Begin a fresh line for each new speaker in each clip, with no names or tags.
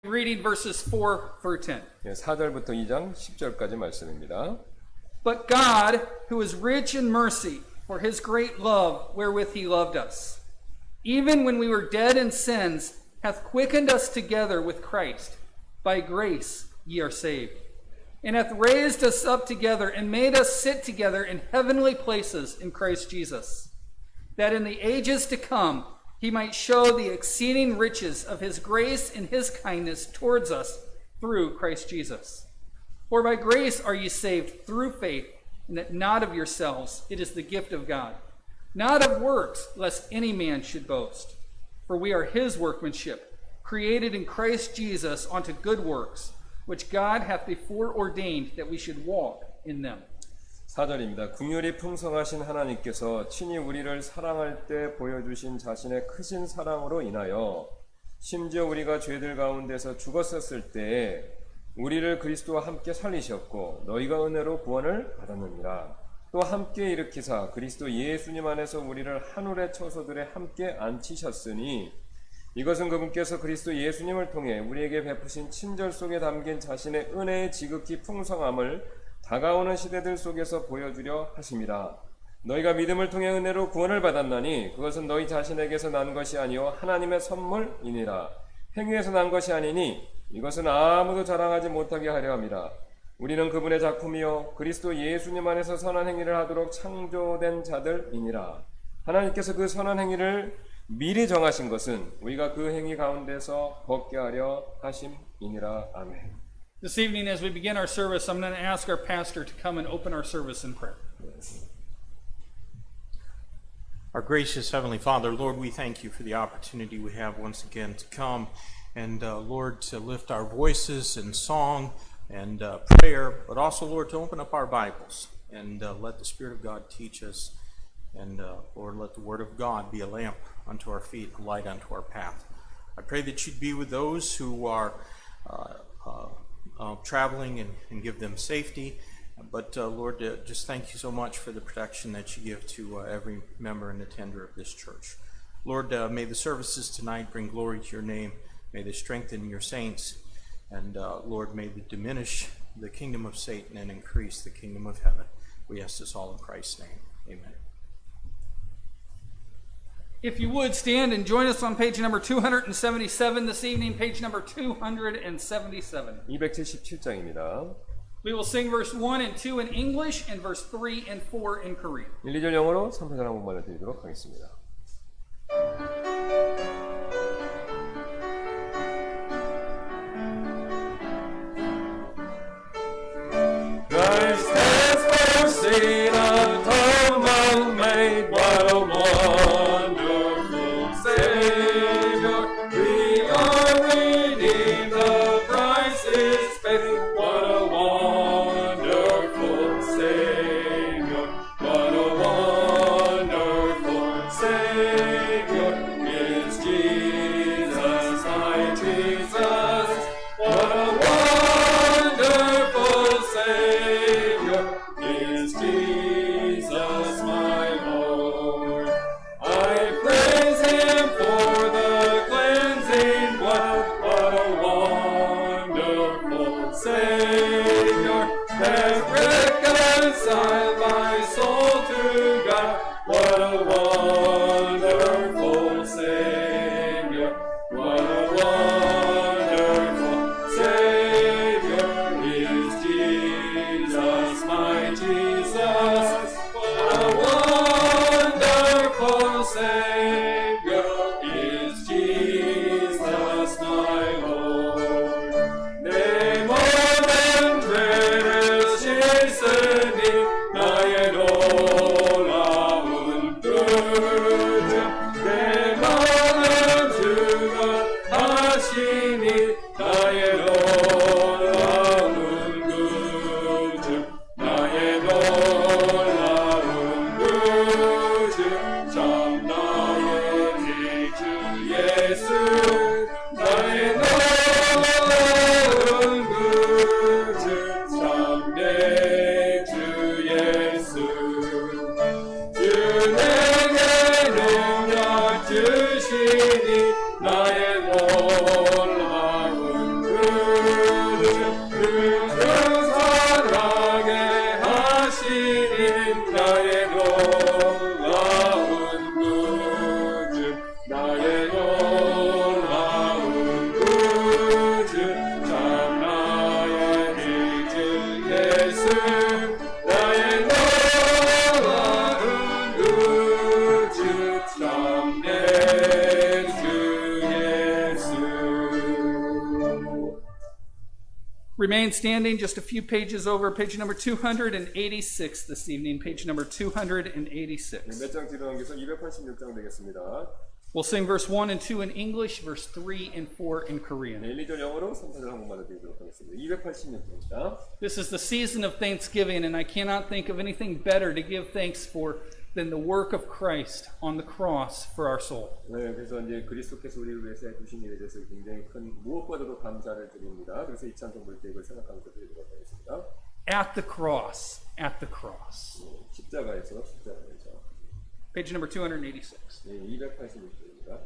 Reading verses 4 through 10.
4절부터 2장 10절까지 말씀입니다.
But God, who is rich in mercy, for his great love wherewith he loved us, even when we were dead in sins, hath quickened us together with Christ. By grace ye are saved. And hath raised us up together and made us sit together in heavenly places in Christ Jesus, that in the ages to come he might show the exceeding riches of his grace and his kindness towards us through Christ Jesus. For by grace are ye saved through faith, and that not of yourselves, it is the gift of God, not of works, lest any man should boast. For we are his workmanship, created in Christ Jesus unto good works, which God hath before ordained that we should walk in them.
4절입니다. 긍휼이 풍성하신 하나님께서 친히 우리를 사랑할 때 보여주신 자신의 크신 사랑으로 인하여 심지어 우리가 죄들 가운데서 죽었었을 때에 우리를 그리스도와 함께 살리셨고 너희가 은혜로 구원을 받았느니라. 또 함께 일으키사 그리스도 예수님 안에서 우리를 하늘의 처소들에 함께 앉히셨으니 이것은 그분께서 그리스도 예수님을 통해 우리에게 베푸신 친절 속에 담긴 자신의 은혜의 지극히 풍성함을 다가오는 시대들 속에서 보여주려 하심이라. 너희가 믿음을 통해 은혜로 구원을 받았나니 그것은 너희 자신에게서 난 것이 아니요 하나님의 선물이니라. 행위에서 난 것이 아니니 이것은 아무도 자랑하지 못하게 하려 함이라. 우리는 그분의 작품이요 그리스도 예수님 안에서 선한 행위를 하도록 창조된 자들이니라. 하나님께서 그 선한 행위를 미리 정하신 것은 우리가 그 행위 가운데서 벗게 하려 하심이니라. 아멘.
This evening, as we begin our service, I'm going to ask our pastor to come and open our service in prayer.
Our gracious Heavenly Father, Lord, we thank you for the opportunity we have once again to come and, Lord, to lift our voices in song and prayer, but also, Lord, to open up our Bibles and let the Spirit of God teach us. And, Lord, let the Word of God be a lamp unto our feet, a light unto our path. I pray that you'd be with those who are traveling and give them safety. But Lord, just thank you so much for the protection that you give to every member and attender of this church. Lord, may the services tonight bring glory to your name. May they strengthen your saints. And Lord, may they diminish the kingdom of Satan and increase the kingdom of heaven. We ask this all in Christ's name. Amen.
If you would stand and join us on page number 277 this evening, page number 277.
277장입니다.
We will sing verse 1 and 2 in English and verse 3 and 4 in Korean.
1, 2절 영어로 3, 4절 한국말로 드리도록 하겠습니다. Christ has foreseen atonement made, what a wonderful Savior. We are redeemed, the price is paid, what a wonderful Savior. What a wonderful Savior is Jesus, my Jesus. What a wonderful Savior is Jesus, my Lord. I praise him for the cleansing blood. What a wonderful Savior has reconciled my soul to God. What a wonderful Savior. What a wonderful Savior is Jesus, my Jesus. What a wonderful Savior is Jesus, my Lord. 내 몸은 죄를 씻으니 나의 놀라운 구주. 내 마음은 주관하시니 나의 놀라운 구주. 나의 놀라운 구주. 참 나의 주 예수. 나의 놀라운 구주. 참 내 주 예수. 주 내게 능력 주시니 나의 놀라운
Remain standing just a few pages over, page number 286 this evening, page number 286.
몇 장 뒤로 넘겨서 286장 되겠습니다.
We'll sing verse 1 and 2 in English, verse 3 and 4 in Korean.
1, 2절 영어로 3, 4절 한국말로 드리도록 하겠습니다. 286장입니다.
This is the season of Thanksgiving, and I cannot think of anything better to give thanks for than the work of Christ on the cross for our soul.
네, 그래서 이제 그리스도께서 우리를 위해서 해주신 일에 대해서 굉장히 큰 무엇보다도 감사를 드립니다. 그래서 이 찬송 볼 때 이걸 생각하면서 드리도록 하겠습니다.
At the cross, at the cross.
십자가에서.
Page number 286.
네, 286장입니다.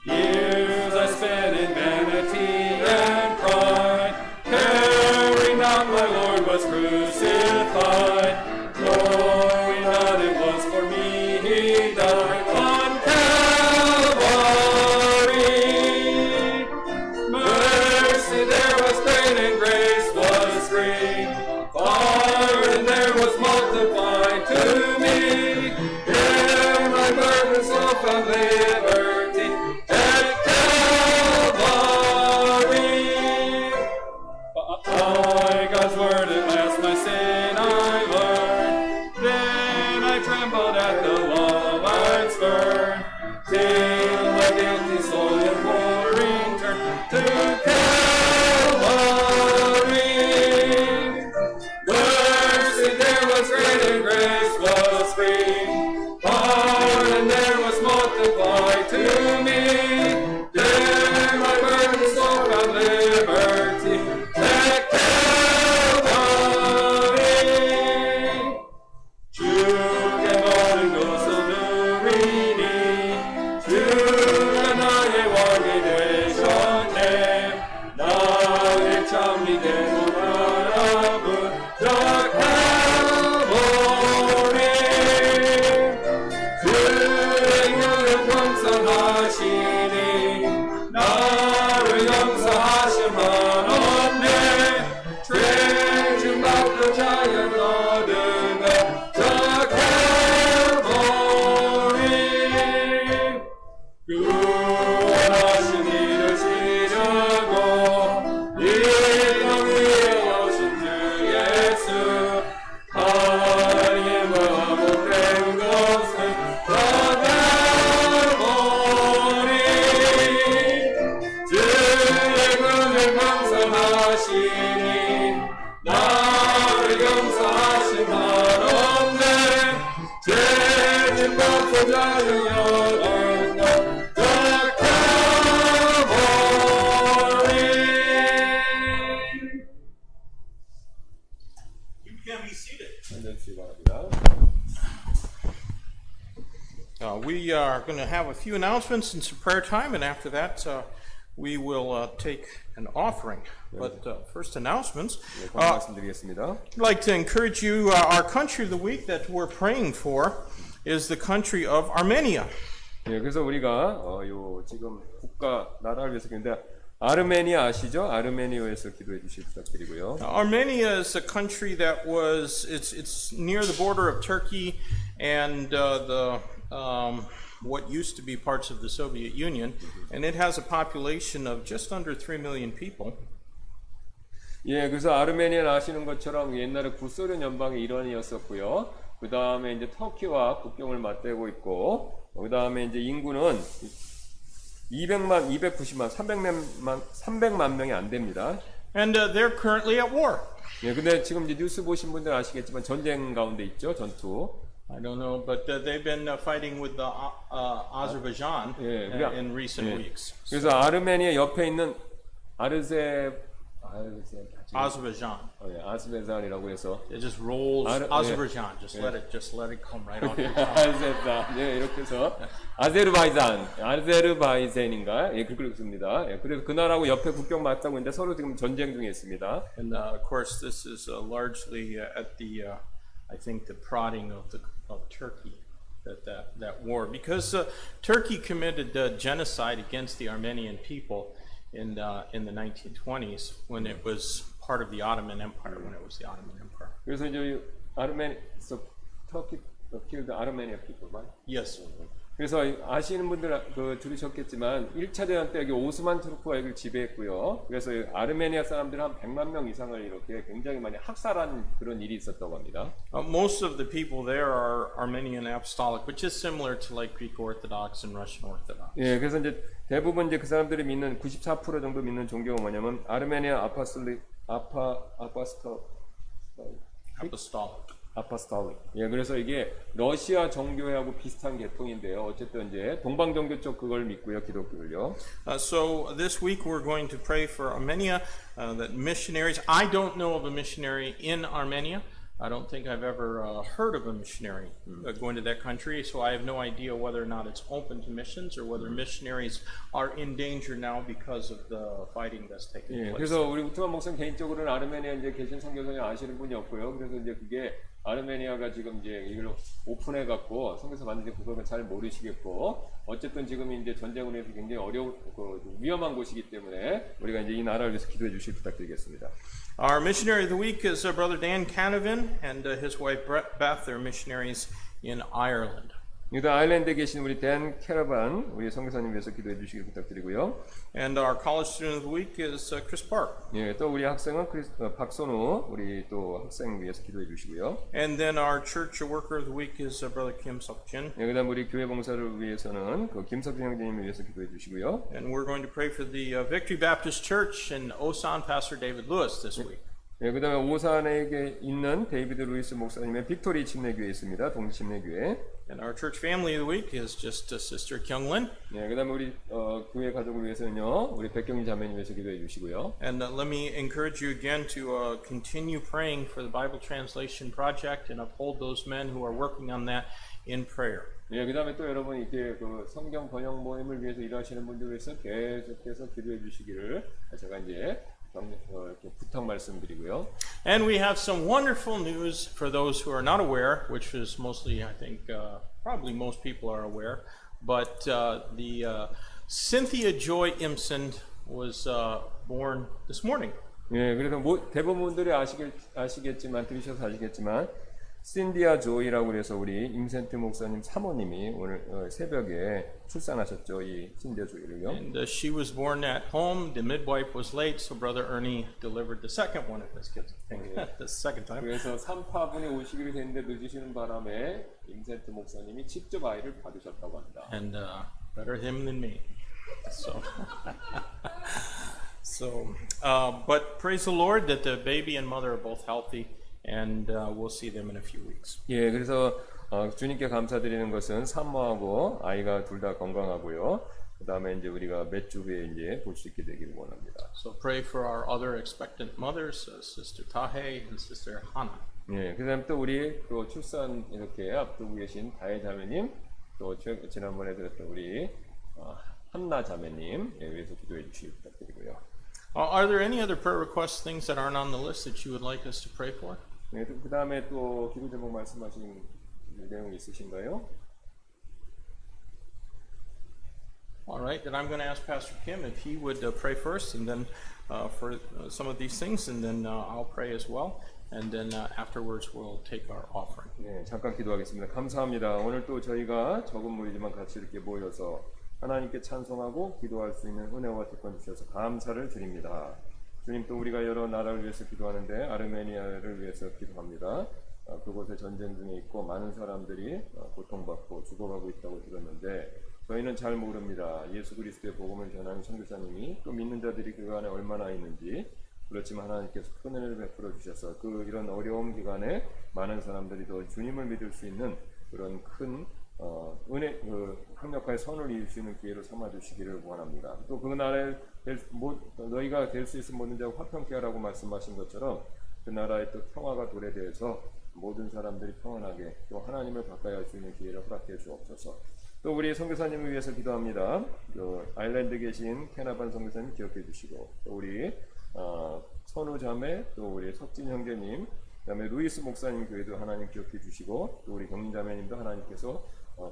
Years I spent in vanity and pride, caring not my Lord was crucified, knowing that it was for me He died on Calvary. Mercy there was great and grace was free, pardon there was multiplied to me. There my burdens all found liberty at Calvary. By God's word at last my sin I learned, then I trembled at the law I'd spurn, till my guilty soul imploring turned to Calvary. Mercy there was great and grace was free, pardon there was multiplied to me. There my burdens all found liberty at Calvary. 주께 모든 것을 누리니 주가 나의 왕이 되셨네. 나의 참이 되고 바라본 저 Calvary. 주의 능력 감사하시니 나를 용서하신 한없네. 죄 받고 자연 얻은 것저 Calvary. 구원하신 이를 지르고 이 땅 위에 오신 주 예수, 하나님의 마음으로 된 것은 저 Calvary. 주의 은혜 감사하시니 나를 용서하신 한없네. 죄진 받고 자유 얻은 것저 Calvary.
You can be seated.
앉아주시기 바랍니다.
We are going to have a few announcements and some prayer time, and after that, we will take an offering. But first, announcements.
네, 곧 말씀드리겠습니다.
I'd like to encourage you, our country of the week that we're praying for is the country of Armenia.
예, 그래서 우리가 요 지금 국가 나라를 위해서 기도했는데 아르메니아 아시죠? 아르메니아에서 기도해 주시기 부탁드리고요.
Armenia is a country that it's near the border of Turkey and what used to be parts of the Soviet Union, and it has a population of just under 3 million people.
예, 그래서 아르메니아는 아시는 것처럼 옛날에 구소련 연방의 일원이었었고요. 그 다음에 이제 터키와 국경을 맞대고 있고, 그 다음에 이제 인구는 290만, 300만 명이 안 됩니다.
And they're currently at war.
예, 근데 지금 이제 뉴스 보신 분들은 아시겠지만 전쟁 가운데 있죠, 전투.
I don't know, but they've been fighting with Azerbaijan in recent weeks.
그래서 아르메니아 옆에 있는
Azerbaijan.
아스베잔이라고 해서
It just rolls Azerbaijan. Just let it come right off your tongue.
아스베잔, 예, 이렇게 해서 아제르바이잔인가, 예, 그렇게 읽습니다. 예, 그래서 그 나라하고 옆에 국경 맞다고 있는데 서로 지금 전쟁 중에 있습니다.
And of course, this is largely at the, I think, the prodding of Turkey. That war, because Turkey committed genocide against the Armenian people in the 1920s when it was part of the Ottoman Empire. When it was the Ottoman Empire.
그래서 이제 터키 killed Armenian people, right?
Yes.
그래서 아시는 분들 들으셨겠지만 1차 대전 때 여기 오스만 투르크가 여기를 지배했고요. 그래서 아르메니아 사람들 한 100만 명 이상을 이렇게 굉장히 많이 학살한 그런 일이 있었다고 합니다.
Most of the people there are Armenian Apostolic, which is similar to like Greek Orthodox and Russian Orthodox.
예, 그래서 이제 대부분 이제 그 사람들이 믿는 94% 정도 믿는 종교가 뭐냐면 아르메니아 아파스톨릭. 예, 그래서 이게 러시아 정교회하고 비슷한 계통인데요. 어쨌든 이제 동방 종교 쪽 그걸 믿고요, 기독교를요.
So this week we're going to pray for Armenia, that missionaries. I don't know of a missionary in Armenia. I don't think I've ever heard of a missionary going to that country, so I have no idea whether or not it's open to missions or whether missionaries are in danger now because of the fighting that's taking
예,
place.
그래서 우리 우트만 목사님 개인적으로는 아르메니아 이제 계신 선교사님 아시는 분이 없고요. 그래서 이제 그게 아르메니아가 지금 이제 이걸 오픈해 갖고 선교사 만드는 그걸 잘 모르시겠고 어쨌든 지금 이제 전쟁으로 해서 굉장히 위험한 곳이기 때문에 우리가 이제 이 나라를 위해서 기도해 주실 부탁드리겠습니다.
Our missionary of the week is Brother Dan Canavan and his wife Beth. They're missionaries in Ireland.
유다 아일랜드에 계신 우리 댄 캐러반 우리 선교사님 위해서 기도해 주시길 부탁드리고요.
And our college student of the week is Chris Park.
예, 또 우리 학생은 박선우 우리 또 학생 위해서 기도해 주시고요.
And then our church worker of the week is Brother Kim Seok-jin.
예, 그다음 우리 교회 봉사를 위해서는 그 김석준 형제님을 위해서 기도해 주시고요.
And we're going to pray for the Victory Baptist Church in Osan, Pastor David Lewis this week.
예, 그다음에 오산에 있는 데이비드 루이스 목사님의 빅토리 침례교회 있습니다. 동지 침례교회.
And our church family of the week is just Sister Kyung-lin.
예, 그다음에 우리 교회 가족을 위해서는요, 우리 백경희 자매님 위해서 기도해 주시고요.
And let me encourage you again to continue praying for the Bible Translation Project and uphold those men who are working on that in prayer.
예, 그다음에 또 여러분 이렇게 그 성경 번역 모임을 위해서 일하시는 분들 위해서 계속해서 기도해 주시기를 제가 이제 이렇게 부탁 말씀드리고요.
And we have some wonderful news for those who are not aware, which is mostly, I think, probably most people are aware. But the Cynthia Joy Imson was born this morning.
예, 그래서 대부분 분들이 아시겠지만 들으셔서 아시겠지만 신디아 조이라고 그래서 우리 임센트 목사님 사모님이 오늘 새벽에 출산하셨죠, 이 신디아 조이를요.
And she was born at home. The midwife was late, so Brother Ernie delivered the second one of his kids. The second time.
그래서 3파분이 오시기로 됐는데 늦으시는 바람에 임센트 목사님이 직접 아이를 받으셨다고 합니다.
And better him than me. But praise the Lord that the baby and mother are both healthy. And we'll see them in a few weeks.
예, 그래서 주님께 감사드리는 것은 산모하고 아이가 둘 다 건강하고요. 그다음에 이제 우리가 몇 주 후에 이제 볼 수 있게 되기를 원합니다.
So pray for our other expectant mothers, Sister Tahe and Sister Hana.
예, 그다음 또 우리 또 출산 이렇게 앞두고 계신 다혜 자매님, 또 지난번에 들었던 우리 한나 자매님 위해서 기도해 주시기 부탁드리고요.
Are there any other prayer requests, things that aren't on the list that you would like us to pray for?
네, 그 다음에 또 기도 제목 말씀하신 내용 있으신가요?
All right, then I'm going to ask Pastor Kim if he would pray first, and then for some of these things, and then I'll pray as well, and then afterwards we'll take our offering.
네, 잠깐 기도하겠습니다. 감사합니다. 오늘 또 저희가 적은 무리지만 같이 이렇게 모여서 하나님께 찬송하고 기도할 수 있는 은혜와 특권 주셔서 감사를 드립니다. 주님, 또 우리가 여러 나라를 위해서 기도하는데 아르메니아를 위해서 기도합니다. 그곳에 전쟁 중에 있고 많은 사람들이 고통받고 죽어가고 있다고 들었는데 저희는 잘 모릅니다. 예수 그리스도의 복음을 전하는 선교사님이 또 믿는 자들이 그 안에 얼마나 있는지, 그렇지만 하나님께서 큰 은혜를 베풀어 주셔서 이런 어려운 기간에 많은 사람들이 더 주님을 믿을 수 있는 그런 큰 강력하게 선을 이룰 수 있는 기회로 삼아 주시기를 원합니다. 또 그 나라에 너희가 될 수 있는 모든 자가 화평케 하라고 말씀하신 것처럼 그 나라의 또 평화가 도래되어서 모든 사람들이 평안하게 또 하나님을 가까이 할 수 있는 기회를 허락해 주옵소서. 또 우리 선교사님을 위해서 기도합니다. 아일랜드에 계신 캐나반 선교사님 기억해 주시고, 또 우리 선우 자매, 또 우리 석진 형제님, 그다음에 루이스 목사님 교회도 하나님 기억해 주시고, 또 우리 경민 자매님도 하나님께서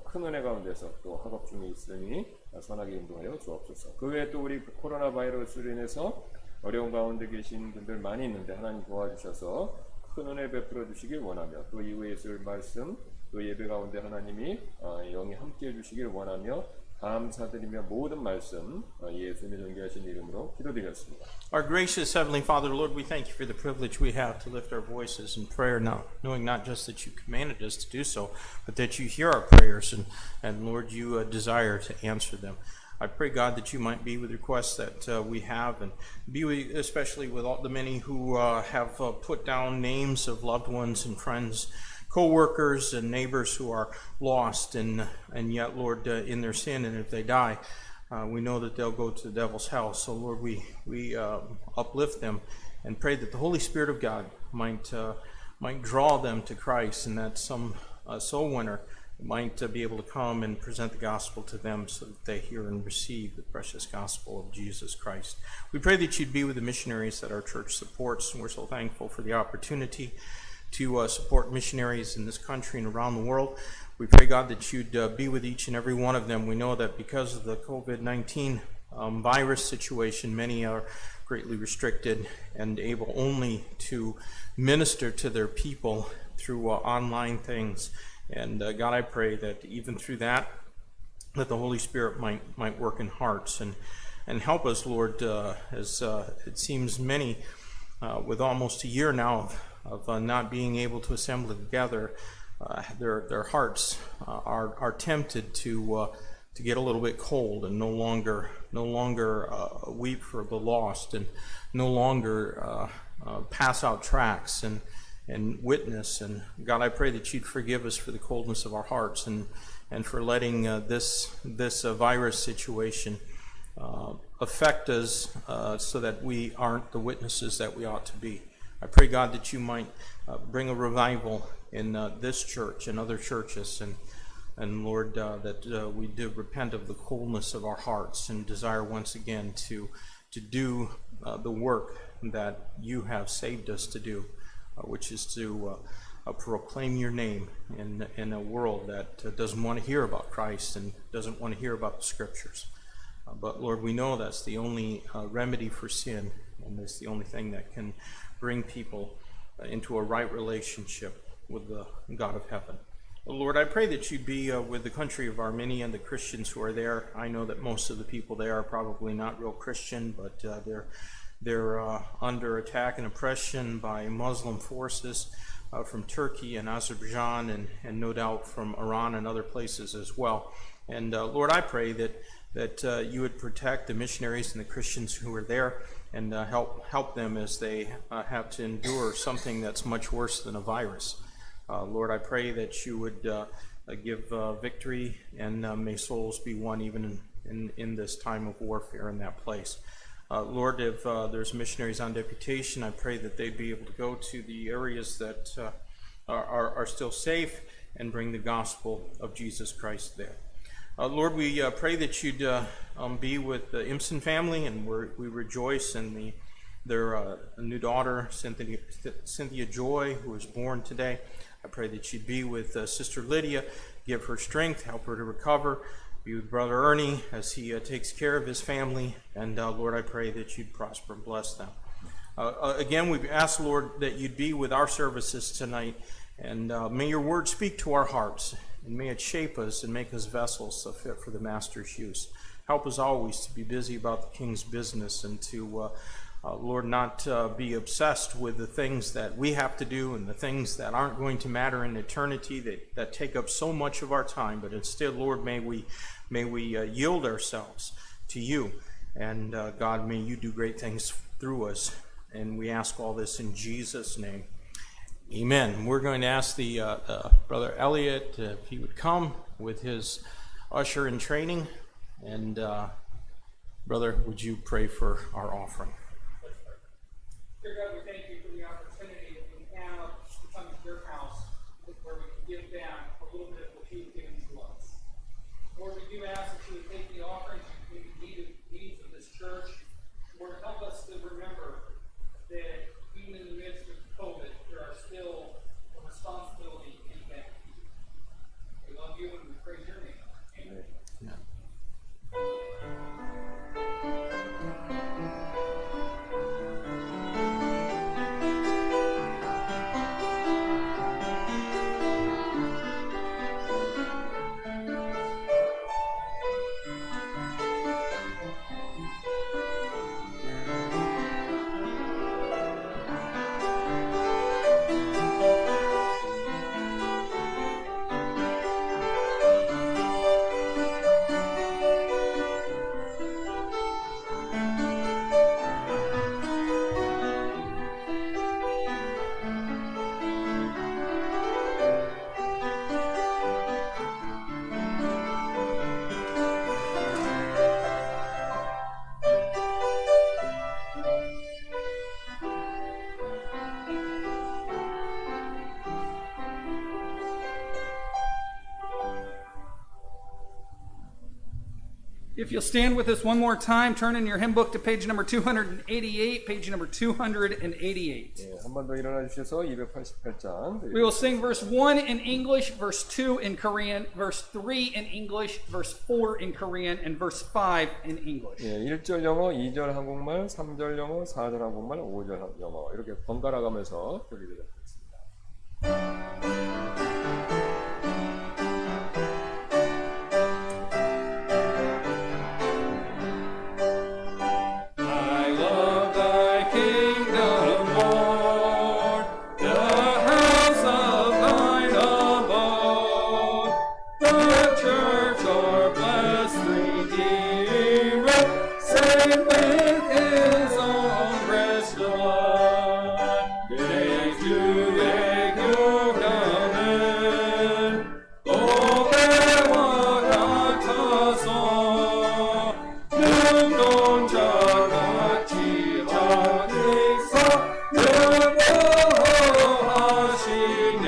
큰 은혜 가운데서 또 학업 중에 있으니 선하게 인도하여 주옵소서. 그 외에 또 우리 코로나 바이러스로 인해서 어려운 가운데 계신 분들 많이 있는데 하나님 도와주셔서 큰 은혜 베풀어 주시길 원하며, 또 이후에 있을 말씀 또 예배 가운데 하나님이 영이 함께해 주시길 원하며 감사드리며 모든 말씀 예수님의 존귀하신 이름으로 기도드렸습니다.
Our gracious Heavenly Father, Lord, we thank you for the privilege we have to lift our voices in prayer now, knowing not just that you commanded us to do so, but that you hear our prayers, and Lord, you desire to answer them. I pray, God, that you might be with requests that we have, and be with, especially with all the many who have put down names of loved ones and friends, co-workers and neighbors who are lost and yet, Lord, in their sin, and if they die, we know that they'll go to the devil's hell. So, Lord, we uplift them and pray that the Holy Spirit of God might draw them to Christ, and that some soul winner might be able to come and present the gospel to them so that they hear and receive the precious gospel of Jesus Christ. We pray that you'd be with the missionaries that our church supports, and we're so thankful for the opportunity to support missionaries in this country and around the world. We pray, God, that you'd be with each and every one of them. We know that because of the COVID-19 virus situation, many are greatly restricted and able only to minister to their people through online things. And God, I pray that even through that the Holy Spirit might work in hearts and help us, Lord, as it seems many, with almost a year now of not being able to assemble together, their hearts are tempted to get a little bit cold and no longer weep for the lost, and no longer pass out tracts and witness. And God, I pray that you'd forgive us for the coldness of our hearts and for letting this virus situation affect us so that we aren't the witnesses that we ought to be. I pray, God, that you might bring a revival in this church and other churches, and Lord, that we do repent of the coldness of our hearts and desire once again to do the work that you have saved us to do, which is to proclaim your name in a world that doesn't want to hear about Christ and doesn't want to hear about the Scriptures. But Lord, we know that's the only remedy for sin, and it's the only thing that can bring people into a right relationship with the God of heaven. Lord, I pray that you'd be with the country of Armenia and the Christians who are there. I know that most of the people there are probably not real Christian, but they're under attack and oppression by Muslim forces from Turkey and Azerbaijan, and no doubt from Iran and other places as well. And Lord, I pray that you would protect the missionaries and the Christians who are there, and help them as they have to endure something that's much worse than a virus. Lord, I pray that you would give victory, and may souls be won even in this time of warfare in that place. Lord, if there's missionaries on deputation, I pray that they'd be able to go to the areas that are still safe and bring the gospel of Jesus Christ there. Lord, we pray that you'd be with the Imson family, and we rejoice in their new daughter, Cynthia Joy, who was born today. I pray that you'd be with Sister Lydia, give her strength, help her to recover. Be with Brother Ernie as he takes care of his family. And Lord, I pray that you'd prosper and bless them. Again, we ask, Lord, that you'd be with our services tonight. And may your word speak to our hearts. And may it shape us and make us vessels fit for the Master's use. Help us always to be busy about the King's business, and to, Lord, not be obsessed with the things that we have to do and the things that aren't going to matter in eternity that take up so much of our time. But instead, Lord, may we yield ourselves to you. And God, may you do great things through us. And we ask all this in Jesus' name. Amen. We're going to ask the Brother Elliot if he would come with his usher in training. And Brother, would you pray for our offering?
Dear God, we thank you for the opportunity that we have to come to your house, where we can give back a little bit of what you've given to us. Lord, we do ask that you would take the offerings and the needs of this church. Lord, help us to remember that even in the midst of COVID, there are still a responsibility in that. We love you and we praise your name. Amen.
Yeah.
If you'll stand with us one more time, turn in your hymn book to page number 288, page number 288.
예, 한 번 더 일어나 주셔서 288장.
We will sing verse 1 in English, verse 2 in Korean, verse 3 in English, verse 4 in Korean, and verse 5 in English.
예, 1절 영어, 2절 한국말, 3절 영어, 4절 한국말, 5절 영어 이렇게 번갈아 가면서 들리도록 하겠습니다.
I love thy kingdom, Lord, the house of thine abode, the church, our blessed Redeemer, saved with his own precious blood. Make you 가는 고배와 같아서 눈동자같이 하늘에서 여보하시네.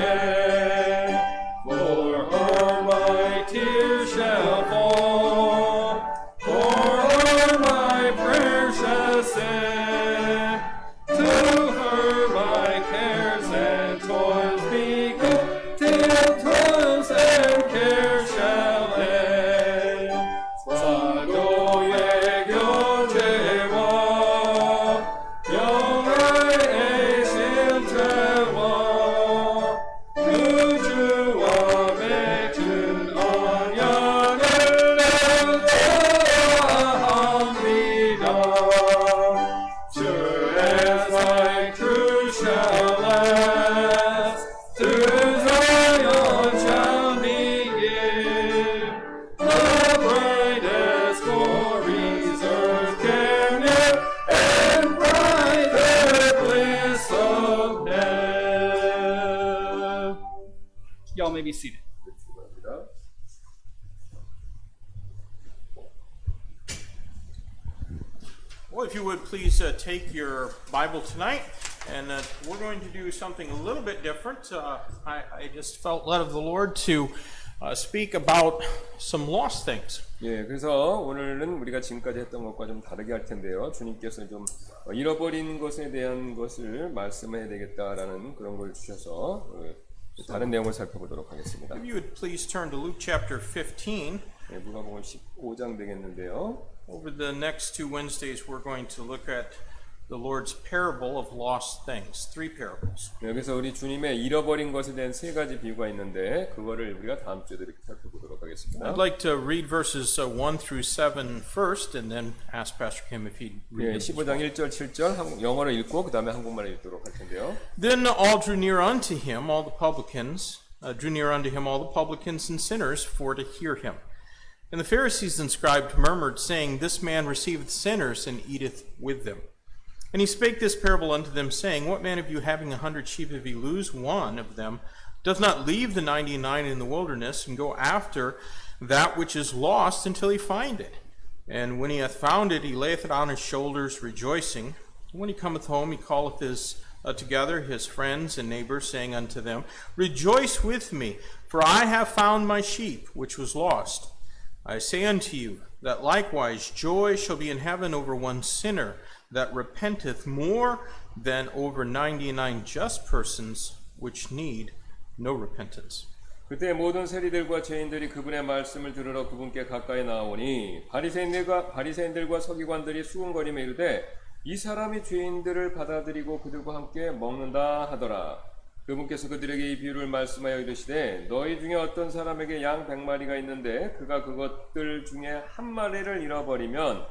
For all my tears shall fall, for all my prayers shall send. To her my cares and toils be go, till toils and cares shall end. 사도의 교제와 영화의 실제와 그 주와 맺은 언약을 내가 합니다. As thy truth shall last, to Zion shall begin. The brightest glories earth can give, and brighter bliss of heaven. Y'all may be seated.
축복합니다.
Well, if you would please take your Bible tonight, and we're going to do something a little bit different. I just felt led of the Lord to speak about some lost things.
예, 그래서 오늘은 우리가 지금까지 했던 것과 좀 다르게 할 텐데요. 주님께서 좀 잃어버린 것에 대한 것을 말씀해야 되겠다라는 그런 걸 주셔서 다른 내용을 살펴보도록 하겠습니다.
If you would please turn to Luke chapter 15.
예, 누가복음 15장 되겠는데요.
Over the next 2 Wednesdays, we're going to look at the Lord's parable of lost things, 3 parables.
여기서 우리 주님의 잃어버린 것에 대한 3가지 비유가 있는데 그거를 우리가 다음 주에도 이렇게 살펴보도록 하겠습니다.
I'd like to read verses 1 through 7 first, and then ask Pastor Kim if he'd read
예,
them.
15장 1절 7절 영어로 읽고 그 다음에 한국말을 읽도록 할 텐데요.
Then all drew near unto him, all the publicans, drew near unto him all the publicans and sinners, for to hear him. And the Pharisees and scribes murmured, saying, This man receiveth sinners, and eateth with them. And he spake this parable unto them, saying, What man of you, having 100 sheep, if he lose one of them, doth not leave the 99 in the wilderness, and go after that which is lost until he find it? And when he hath found it, he layeth it on his shoulders, rejoicing. And when he cometh home, he calleth together his friends and neighbors, saying unto them, Rejoice with me, for I have found my sheep, which was lost. I say unto you, that likewise joy shall be in heaven over one sinner that repenteth, more than over 99 just persons which need no repentance.
그때 모든 세리들과 죄인들이 그분의 말씀을 들으러 그분께 가까이 나오니 바리새인들과 서기관들이 수군거리며 이르되 이 사람이 죄인들을 받아들이고 그들과 함께 먹는다 하더라. 그분께서 그들에게 이 비유를 말씀하여 이르시되 너희 중에 어떤 사람에게 양 100마리가 있는데 그가 그것들 중에 한 마리를 잃어버리면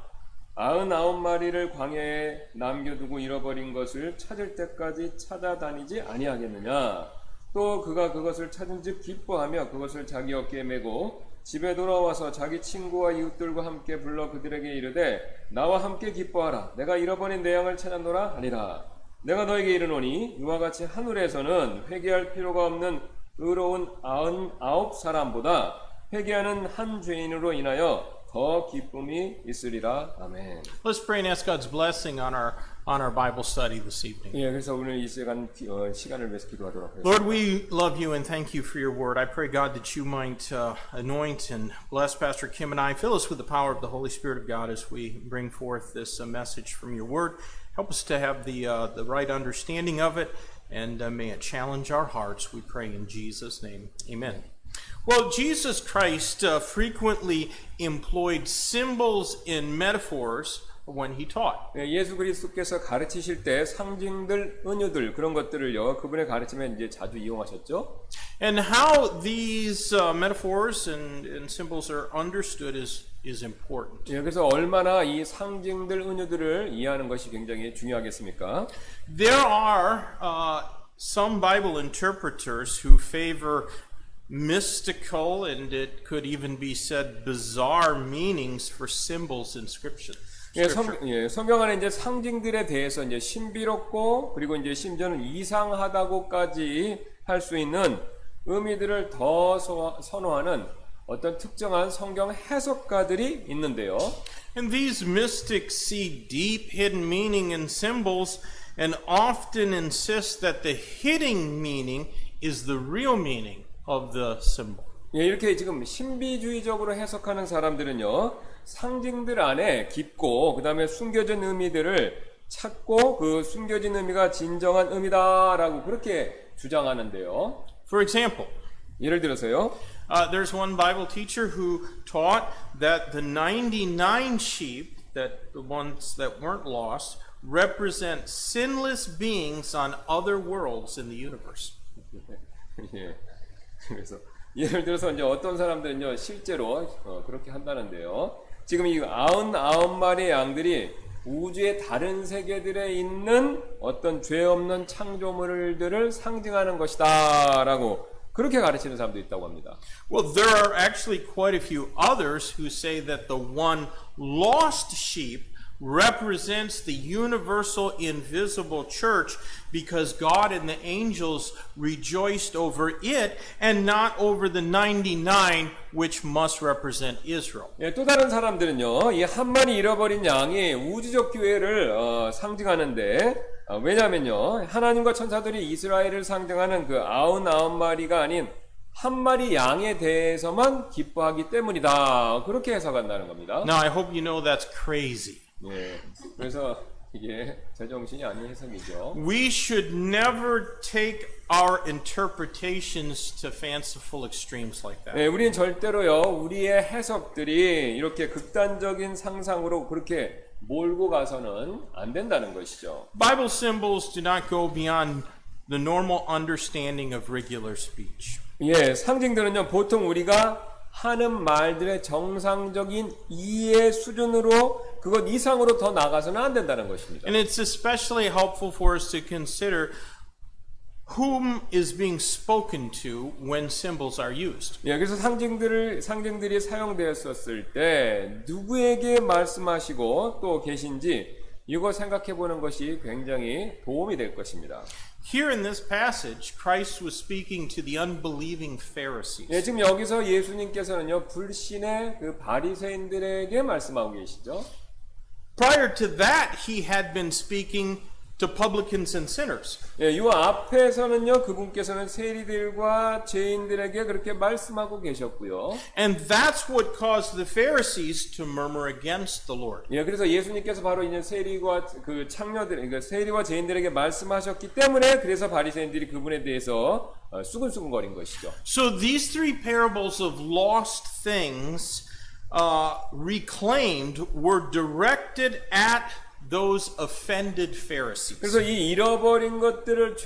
99마리를 광야에 남겨두고 잃어버린 것을 찾을 때까지 찾아다니지 아니하겠느냐. 또 그가 그것을 찾은즉 기뻐하며 그것을 자기 어깨에 메고 집에 돌아와서 자기 친구와 이웃들과 함께 불러 그들에게 이르되 나와 함께 기뻐하라. 내가 잃어버린 내 양을 찾았노라 하니라. 내가 너에게 이르노니 이와 같이 하늘에서는 회개할 필요가 없는 의로운 99 사람보다 회개하는 한 죄인으로 인하여 더 기쁨이 있으리라. 아멘.
Let's pray and ask God's blessing on our Bible study this evening.
예, 그래서 오늘 이 시간 시간을 위해서 기도하도록 하겠습니다.
Lord, we love you and thank you for your word. I pray, God, that you might anoint and bless Pastor Kim and I. Fill us with the power of the Holy Spirit of God as we bring forth this message from your word. Help us to have the right understanding of it, and may it challenge our hearts. We pray in Jesus' name. Amen. Well, Jesus Christ frequently employed symbols and metaphors when he taught.
예, 예수 그리스도께서 가르치실 때 상징들, 은유들 그런 것들을요 그분의 가르침에 이제 자주 이용하셨죠.
And how these metaphors and symbols are understood is important.
예, 그래서 얼마나 이 상징들, 은유들을 이해하는 것이 굉장히 중요하겠습니까?
There are some Bible interpreters who favor mystical and it could even be said bizarre meanings for symbols in Scripture.
성경 안에 이제 상징들에 대해서 이제 신비롭고 그리고 이제 심지어는 이상하다고까지 할 수 있는 의미들을 더 선호하는 어떤 특정한 성경 해석가들이 있는데요.
And these mystics see deep hidden meaning in symbols and often insist that the hidden meaning is the real meaning of the symbol.
예, 이렇게 지금 신비주의적으로 해석하는 사람들은요, 상징들 안에 깊고 그 다음에 숨겨진 의미들을 찾고 그 숨겨진 의미가 진정한 의미다라고 그렇게 주장하는데요.
For example,
예를 들어서요.
there's one Bible teacher who taught that the 99 sheep, that the ones that weren't lost, represent sinless beings on other worlds in the universe.
예. 그래서 예를 들어서 이제 어떤 사람들은요 실제로 그렇게 한다는데요. 지금 이 99마리의 양들이 우주의 다른 세계들에 있는 어떤 죄 없는 창조물들을 상징하는 것이다라고 그렇게 가르치는 사람도 있다고 합니다.
Well, there are actually quite a few others who say that the one lost sheep represents the universal invisible church because God and the angels rejoiced over it and not over the 99 which must represent Israel.
예, 또 다른 사람들은요, 이 한 마리 잃어버린 양이 우주적 교회를 상징하는데 왜냐면요, 하나님과 천사들이 이스라엘을 상징하는 그 99마리가 아닌 한 마리 양에 대해서만 기뻐하기 때문이다. 그렇게 해석한다는 겁니다.
Now, I hope you know that's crazy.
예, 그래서 이게 제정신이 아닌 해석이죠.
We should never take our interpretations to fanciful extremes like that.
예, 우리는 절대로요, 우리의 해석들이 이렇게 극단적인 상상으로 그렇게 몰고 가서는 안 된다는 것이죠.
Bible symbols do not go beyond the normal understanding of regular speech.
예, 상징들은요, 보통 우리가 하는 말들의 정상적인 이해 수준으로 그것 이상으로 더 나가서는 안 된다는 것입니다.
And it's especially helpful for us to consider whom is being spoken to when symbols are used.
예, 그래서 상징들이 사용되었을 때 누구에게 말씀하시고 또 계신지 이거 생각해 보는 것이 굉장히 도움이 될 것입니다.
Here in this passage, Christ was speaking to the unbelieving Pharisees.
예, 지금 여기서 예수님께서는요, 불신의 그 바리새인들에게 말씀하고 계시죠.
Prior to that, he had been speaking to publicans and sinners.
예, 이 앞에서는요, 그분께서는 세리들과 죄인들에게 그렇게 말씀하고 계셨고요.
And that's what caused the Pharisees to murmur against the Lord.
예, 그래서 예수님께서 바로 이제 세리와 그 창녀들, 그러니까 세리와 죄인들에게 말씀하셨기 때문에 그래서 바리새인들이 그분에 대해서 수근수근거린 것이죠.
So these three parables of lost things reclaimed were directed at those offended Pharisees.
그래서 이 잃어버린 것들을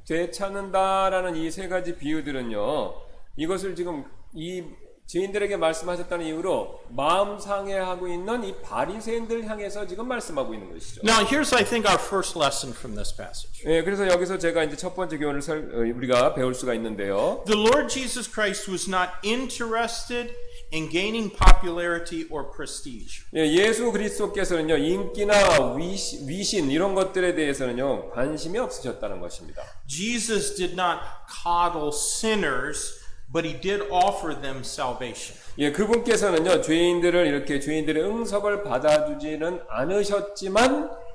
되찾는다라는 이 세 가지 비유들은요, 이것을 지금 이 죄인들에게 말씀하셨다는 이유로 마음 상해하고 있는 이 바리새인들 향해서 지금 말씀하고 있는 것이죠.
Now, here's I think our first lesson from this passage.
예, 그래서 여기서 제가 이제 첫 번째 교훈을 우리가 배울 수가 있는데요.
The Lord Jesus Christ was not interested in gaining popularity or prestige.
예, 예수 그리스도께서는요, 인기나 위신 이런 것들에 대해서는요, 관심이 없으셨다는 것입니다.
Jesus did not coddle sinners but he did offer them salvation.
예, 그분께서는요, 죄인들을 이렇게 죄인들의 응섭을 받아주지는 않으셨지만,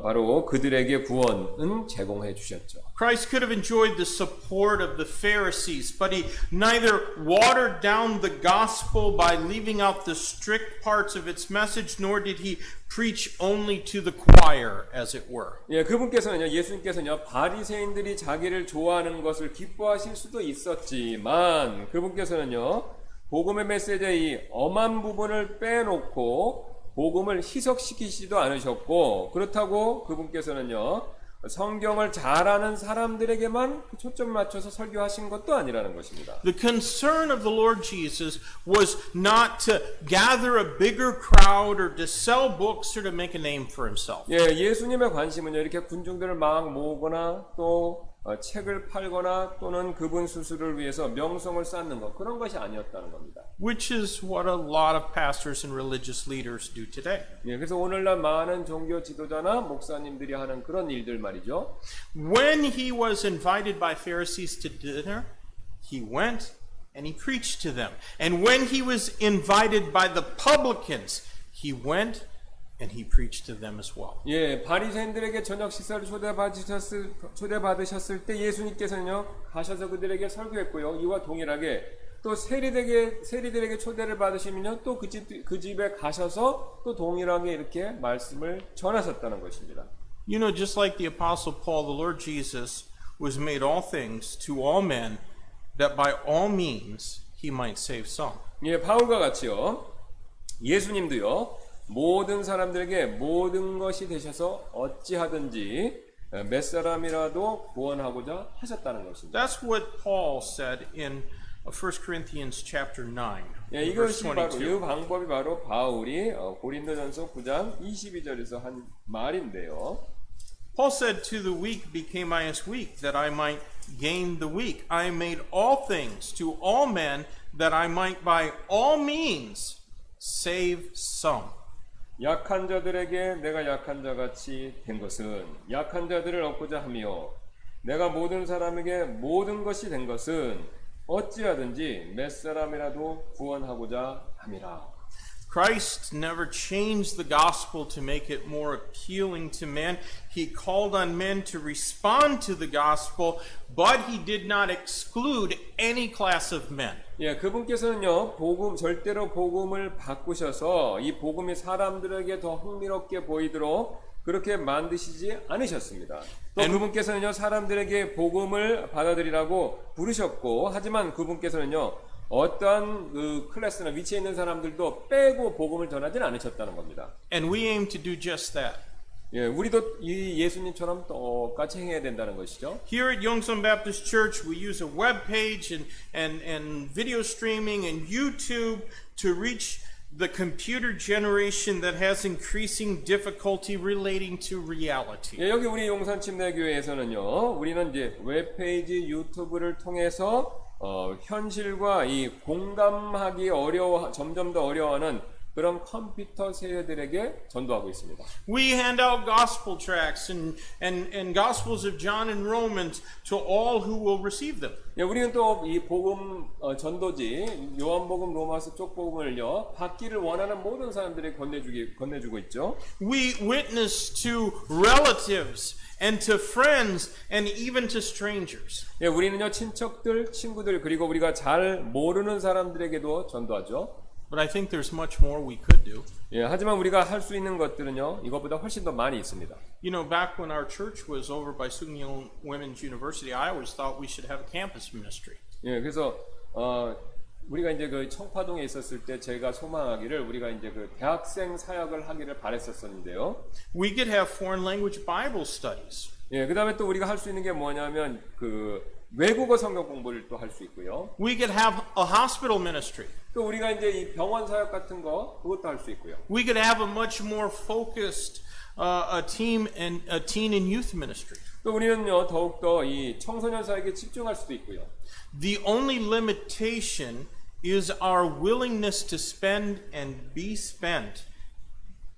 바로 그들에게 구원은 제공해 주셨죠.
Christ could have enjoyed the support of the Pharisees, but he neither watered down the gospel by leaving out the strict parts of its message, nor did he preach only to the choir, as it were.
예, 그분께서는요, 예수님께서는요, 바리새인들이 자기를 좋아하는 것을 기뻐하실 수도 있었지만, 그분께서는요, 복음의 메시지의 이 엄한 부분을 빼놓고 복음을 희석시키지도 않으셨고, 그렇다고 그분께서는요, 성경을 잘 아는 사람들에게만 초점 맞춰서 설교하신 것도 아니라는 것입니다.
The concern of the Lord Jesus was not to gather a bigger crowd or to sell books or to make a name for himself.
예, 예수님의 관심은요, 이렇게 군중들을 막 모으거나 또 책을 팔거나 또는 그분 수술을 위해서 명성을 쌓는 것, 그런 것이 아니었다는 겁니다.
Which is what a lot of pastors and religious leaders do today.
예, 그래서 오늘날 많은 종교 지도자나 목사님들이 하는 그런 일들 말이죠.
When he was invited by Pharisees to dinner, he went and he preached to them. And when he was invited by the publicans, he went and he preached to them as well.
예, 바리새인들에게 저녁 식사를 초대받으셨을 때 예수님께서는요, 가셔서 그들에게 설교했고요. 이와 동일하게 또 세리들에게 초대를 받으시면요, 또 그 집에 가셔서 또 동일하게 이렇게 말씀을 전하셨다는 것입니다.
You know, just like the Apostle Paul, the Lord Jesus was made all things to all men, that by all means he might save some.
예, 바울과 같이요, 예수님도요, 모든 사람들에게 모든 것이 되셔서 어찌하든지 몇 사람이라도 구원하고자 하셨다는 것입니다.
That's what Paul said in 1 Corinthians chapter 9.
예,
verse
이것이 바로
22.
이 방법이 바로 바울이 고린도전서 9장 22절에서 한 말인데요.
Paul said, "To the weak became I as weak, that I might gain the weak. I made all things to all men, that I might by all means save some."
약한 자들에게 내가 약한 자같이 된 것은 약한 자들을 얻고자 하며 내가 모든 사람에게 모든 것이 된 것은 어찌하든지 몇 사람이라도 구원하고자 함이라.
Christ never changed the gospel to make it more appealing to men. He called on men to respond to the gospel, but he did not exclude any class of men.
예, 그분께서는요, 절대로 복음을 바꾸셔서 이 복음이 사람들에게 더 흥미롭게 보이도록 그렇게 만드시지 않으셨습니다. 또 그분께서는요, 사람들에게 복음을 받아들이라고 부르셨고, 하지만 그분께서는요, 어떠한 그 클래스나 위치에 있는 사람들도 빼고 복음을 전하지는 않으셨다는 겁니다.
And we aim to do just that.
예, 우리도 이 예수님처럼 똑같이 행해야 된다는 것이죠.
Here at Yongsan Baptist Church, we use a web page and video streaming and YouTube to reach the computer generation that has increasing difficulty relating to reality.
예, 여기 우리 용산 침례교회에서는요, 우리는 이제 웹페이지 유튜브를 통해서 현실과 이 공감하기 점점 더 어려워하는 그런 컴퓨터 세대들에게 전도하고 있습니다.
We hand out gospel tracts and gospels of John and Romans to all who will receive them.
예, 우리는 또 이 복음 전도지 요한복음 로마서 쪽 복음을요 받기를 원하는 모든 사람들에게 건네주고 있죠.
We witness to relatives and to friends and even to strangers.
예, 우리는요 친척들, 친구들 그리고 우리가 잘 모르는 사람들에게도 전도하죠.
But I think there's much more we could do.
예, 하지만 우리가 할 수 있는 것들은요 이것보다 훨씬 더 많이 있습니다.
You know, back when our church was over by Sungyeong Women's University, I always thought we should have a campus ministry.
예, 그래서 우리가 이제 그 청파동에 있었을 때 제가 소망하기를 우리가 이제 그 대학생 사역을 하기를 바랬었는데요.
We could have foreign language Bible studies.
예, 그다음에 또 우리가 할 수 있는 게 뭐냐면 그 외국어 성경 공부를 또 할 수 있고요.
We could have a hospital ministry.
또 우리가 이제 이 병원 사역 같은 거 그것도 할 수 있고요.
We could have a much more focused teen and youth ministry.
또 우리는요 더욱더 이 청소년 사역에 집중할 수도 있고요.
The only limitation is our willingness to spend and be spent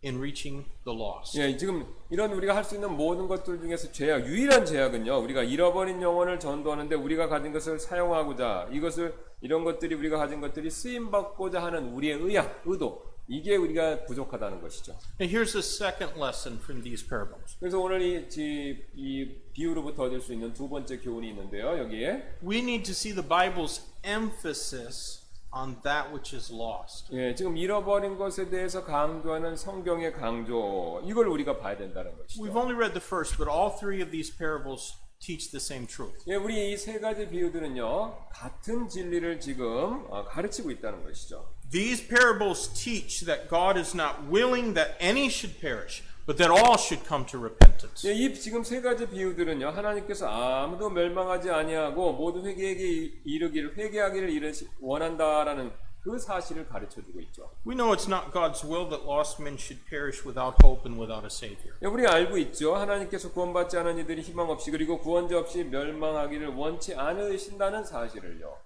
in reaching the lost.
예, 지금 이런 우리가 할 수 있는 모든 것들 중에서 유일한 제약은요. 우리가 잃어버린 영혼을 전도하는데 우리가 가진 것을 사용하고자 이것을 이런 것들이 우리가 가진 것들이 쓰임 받고자 하는 우리의 의도 이게 우리가 부족하다는 것이죠.
And here's the second lesson from these parables.
그래서 오늘 이 비유로부터 얻을 수 있는 두 번째 교훈이 있는데요. 여기에
We need to see the Bible's emphasis on that which is lost.
예, 지금 잃어버린 것에 대해서 강조하는 성경의 강조 이걸 우리가 봐야 된다는
We've
것이죠.
only read the first, but all three of these parables teach the same truth.
예, 우리 이 세 가지 비유들은요 같은 진리를 지금 가르치고 있다는 것이죠.
These parables teach that God is not willing that any should perish, but that all should come to repentance.
예, 이 지금 세 가지 비유들은요 하나님께서 아무도 멸망하지 아니하고 모두 회개하기를 원한다라는 그 사실을 가르쳐주고 있죠.
We know it's not God's will that lost men should perish without hope and without a Savior.
예, 우리 알고 있죠. 하나님께서 구원받지 않은 이들이 희망 없이 그리고 구원자 없이 멸망하기를 원치 않으신다는 사실을요.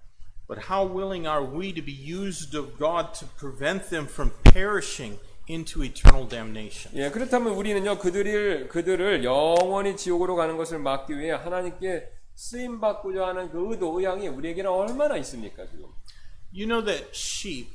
But how willing are we to be used of God to prevent them from perishing into eternal damnation?
예, 그렇다면 우리는요 그들을 영원히 지옥으로 가는 것을 막기 위해 하나님께 쓰임 받고자 하는 그 의향이 우리에게는 얼마나 있습니까 지금?
You know that sheep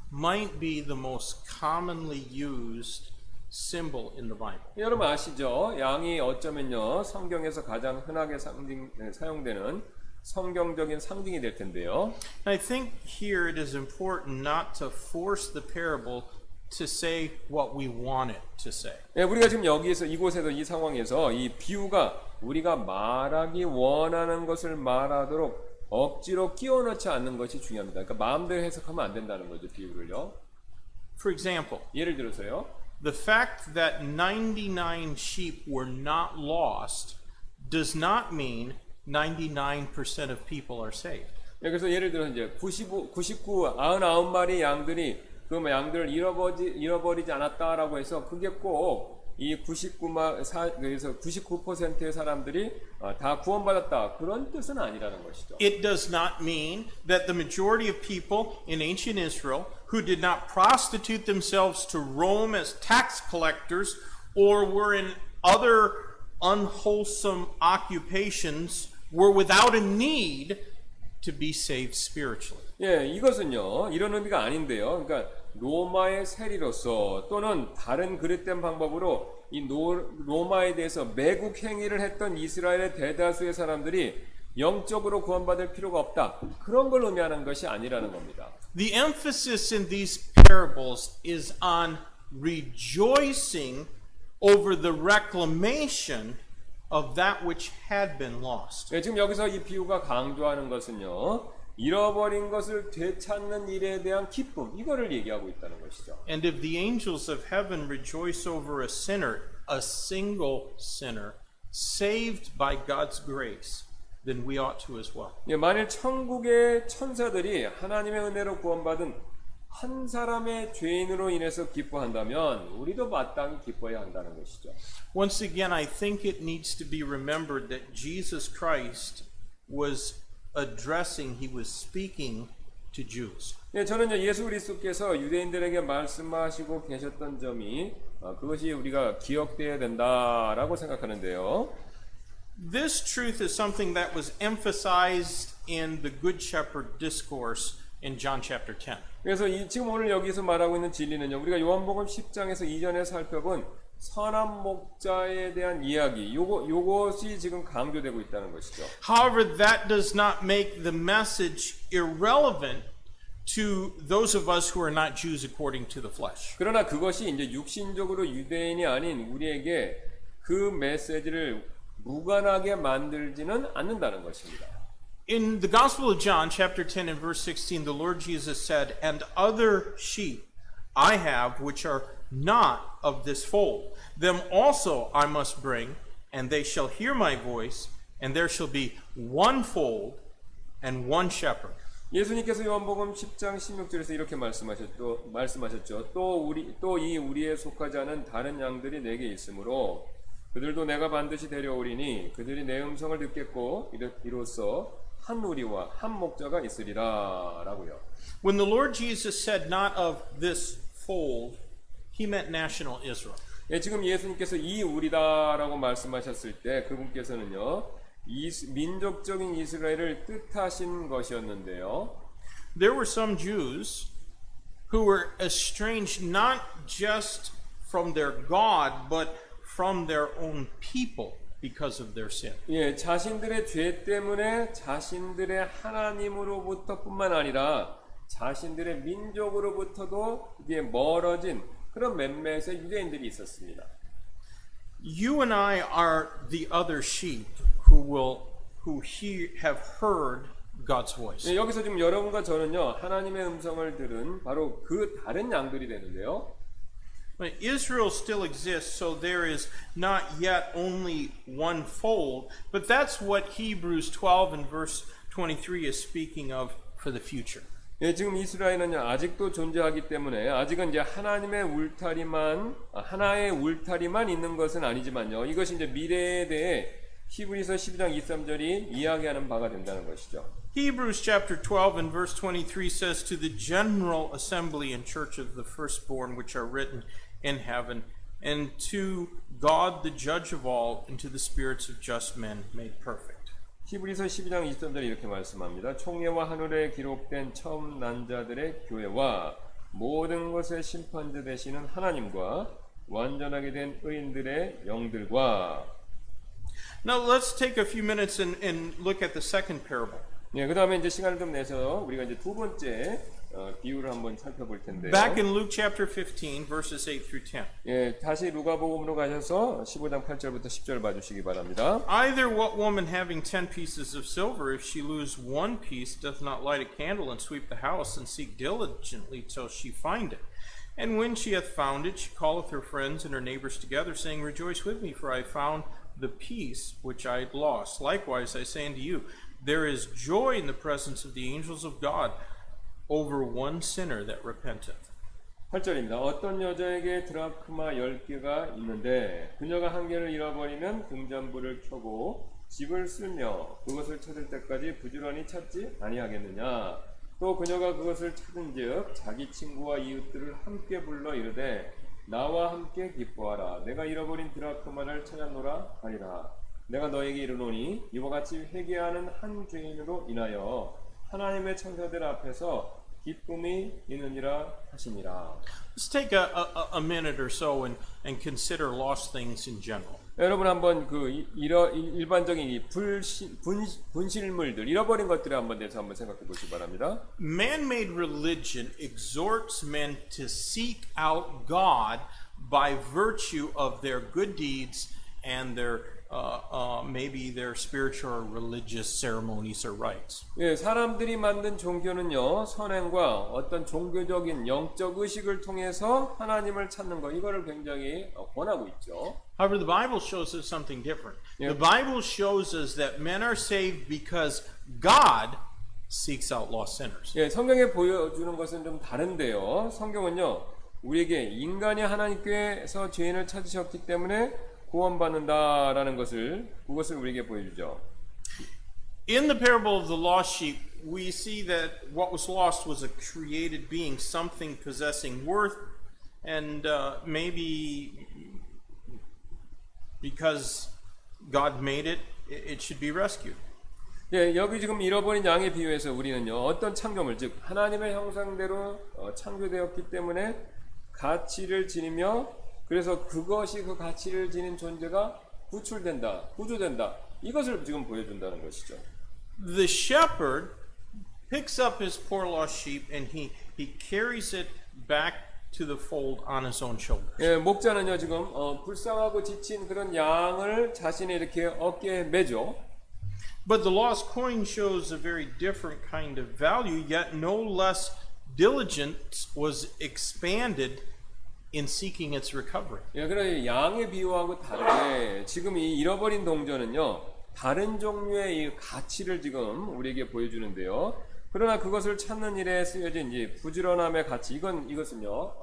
might be the most commonly used symbol in the Bible.
여러분 아시죠? 양이 어쩌면요 성경에서 가장 흔하게 사용되는 성경적인 상징이 될 텐데요.
I think here it is important not to force the parable to say what we want it to say.
예, 우리가 지금 여기에서 이곳에서 이 상황에서 이 비유가 우리가 말하기 원하는 것을 말하도록 억지로 끼워 넣지 않는 것이 중요합니다. 그러니까 마음대로 해석하면 안 된다는 거죠, 비유를요.
For example,
예를 들어서요.
the fact that 99 sheep were not lost does not mean 99% of people are saved.
예, 그래서 예를 들어 이제 99마리 양들이 그 양들을 잃어버리지 않았다라고 해서 그게 꼭 이 99%의 사람들이 다 구원받았다 그런 뜻은 아니라는 것이죠.
It does not mean that the majority of people in ancient Israel who did not prostitute themselves to Rome as tax collectors or were in other unwholesome occupations were without a need to be saved spiritually.
예, 이것은요 이런 의미가 아닌데요. 그러니까 로마의 세리로서 또는 다른 그릇된 방법으로 이 로마에 대해서 매국 행위를 했던 이스라엘의 대다수의 사람들이 영적으로 구원받을 필요가 없다. 그런 걸 의미하는 것이 아니라는 겁니다.
The emphasis in these parables is on rejoicing over the reclamation of that which had been lost.
예, 지금 여기서 이 비유가 강조하는 것은요. 잃어버린 것을 되찾는 일에 대한 기쁨 이거를 얘기하고 있다는 것이죠.
And if the angels of heaven rejoice over a sinner, a single sinner, saved by God's grace, then we ought to as well.
예, 만일 천국의 천사들이 하나님의 은혜로 구원받은 한 사람의 죄인으로 인해서 기뻐한다면 우리도 마땅히 기뻐해야 한다는 것이죠.
Once again, I think it needs to be remembered that Jesus Christ was he was speaking to Jews.
예, 저는 예수 그리스도께서 유대인들에게 말씀하시고 계셨던 점이 그것이 우리가 기억돼야 된다라고 생각하는데요.
This truth is something that was emphasized in the Good Shepherd discourse in John chapter 10.
그래서 지금 오늘 여기서 말하고 있는 진리는요. 우리가 요한복음 10장에서 이전에 살펴본 선한 목자에 대한 이야기, 요것이 지금 강조되고 있다는 것이죠.
However, that does not make the message irrelevant to those of us who are not Jews according to the flesh.
그러나 그것이 이제 육신적으로 유대인이 아닌 우리에게 그 메시지를 무관하게 만들지는 않는다는 것입니다.
In the Gospel of John, chapter 10 and verse 16, the Lord Jesus said, "And other sheep I have which are not of this fold. Them also I must bring, and they shall hear my voice, and there shall be one fold and one shepherd."
예수님께서 요한복음 10장 16절에서 이렇게 말씀하셨죠. 또 이 우리에 속하지 않은 다른 양들이 내게 있으므로 그들도 내가 반드시 데려오리니 그들이 내 음성을 듣겠고 이로써 한 우리와 한 목자가 있으리라라고요.
When the Lord Jesus said not of this fold, he meant national Israel.
예, 지금 예수님께서 이 우리다라고 말씀하셨을 때 그분께서는요 민족적인 이스라엘을 뜻하신 것이었는데요.
there were some Jews who were estranged not just from their God, but from their own people because of their sin.
예, 자신들의 죄 때문에 자신들의 하나님으로부터뿐만 아니라 자신들의 민족으로부터도 이게 멀어진 그런 몇몇의 유대인들이 있었습니다.
You and I are the other sheep who have heard God's voice.
예, 여기서 지금 여러분과 저는요 하나님의 음성을 들은 바로 그 다른 양들이 되는데요.
But Israel still exists, so there is not yet only one fold, but that's what Hebrews 12 and verse 23 is speaking of for the future.
예, 지금 이스라엘은요 아직도 존재하기 때문에 아직은 이제 하나의 울타리만 있는 것은 아니지만요. 이것이 이제 미래에 대해 히브리서 12장 23절이 이야기하는 바가 된다는 것이죠.
Hebrews chapter 12 and verse 23 says, to the general assembly and church of the firstborn which are written in heaven, and to God the judge of all, and to the spirits of just men made perfect.
히브리서 12장 23절에 이렇게 말씀합니다. 총회와 하늘에 기록된 처음 난 자들의 교회와 모든 것의 심판자 되시는 하나님과 완전하게 된 의인들의 영들과.
Now let's take a few minutes and look at the second parable.
예, 그다음에 이제 시간을 좀 내서 우리가 이제 두 번째 비유를 한번 살펴볼 텐데요.
Back in Luke chapter 15 verses 8 through 10.
예, 다시 누가복음으로 가셔서 15장 8절부터 10절 봐주시기 바랍니다.
Either what woman having 10 pieces of silver, if she lose one piece, doth not light a candle and sweep the house and seek diligently till she find it? And when she hath found it, she calleth her friends and her neighbors together, saying, Rejoice with me, for I have found the piece which I had lost. Likewise, I say unto you, there is joy in the presence of the angels of God over one sinner that repenteth.
8절입니다. 어떤 여자에게 드라크마 10개가 있는데 그녀가 한 개를 잃어버리면 등잔불을 켜고 집을 쓸며 그것을 찾을 때까지 부지런히 찾지 아니하겠느냐. 또 그녀가 그것을 찾은즉 자기 친구와 이웃들을 함께 불러 이르되 나와 함께 기뻐하라. 내가 잃어버린 드라크마를 찾았노라 하리라. 내가 너에게 이르노니 이와 같이 회개하는 한 죄인으로 인하여 하나님의 천사들 앞에서 기쁨이 있느니라 하시니라.
Let's take a minute or so and consider lost things in general.
여러분 한번 그 일반적인 이 분실물들, 잃어버린 것들에 한번 대해서 한번 생각해 보시기 바랍니다.
Man-made religion exhorts men to seek out God by virtue of their good deeds and their maybe their spiritual or religious ceremonies or rites.
예, 사람들이 만든 종교는요 선행과 어떤 종교적인 영적 의식을 통해서 하나님을 찾는 거 이거를 굉장히 권하고 있죠.
However, the Bible shows us something different.
Yeah.
The Bible shows us that men are saved because God seeks out lost sinners.
예, 성경에 보여주는 것은 좀 다른데요. 성경은요 우리에게 인간이 하나님께서 죄인을 찾으셨기 때문에 구원받는다라는 그것을 우리에게 보여주죠.
In the parable of the lost sheep, we see that what was lost was a created being, something possessing worth, and maybe because God made it, it should be rescued.
예, 여기 지금 잃어버린 양에 비유해서 우리는요 어떤 창조물, 즉 하나님의 형상대로 창조되었기 때문에 가치를 지니며 그래서 그것이 그 가치를 지닌 존재가 구출된다, 구조된다. 이것을 지금 보여준다는 것이죠.
The shepherd picks up his poor lost sheep and he carries it back to the fold on his own shoulders.
예, 목자는요 지금 불쌍하고 지친 그런 양을 자신의 이렇게 어깨에 매죠.
But the lost coin shows a very different kind of value, yet no less diligence was expanded in seeking its recovery.
예, 그러나 양의 비유하고 다르게 지금 이 잃어버린 동전은요 다른 종류의 이 가치를 지금 우리에게 보여주는데요. 그러나 그것을 찾는 일에 쓰여진 이 부지런함의 가치 이것은요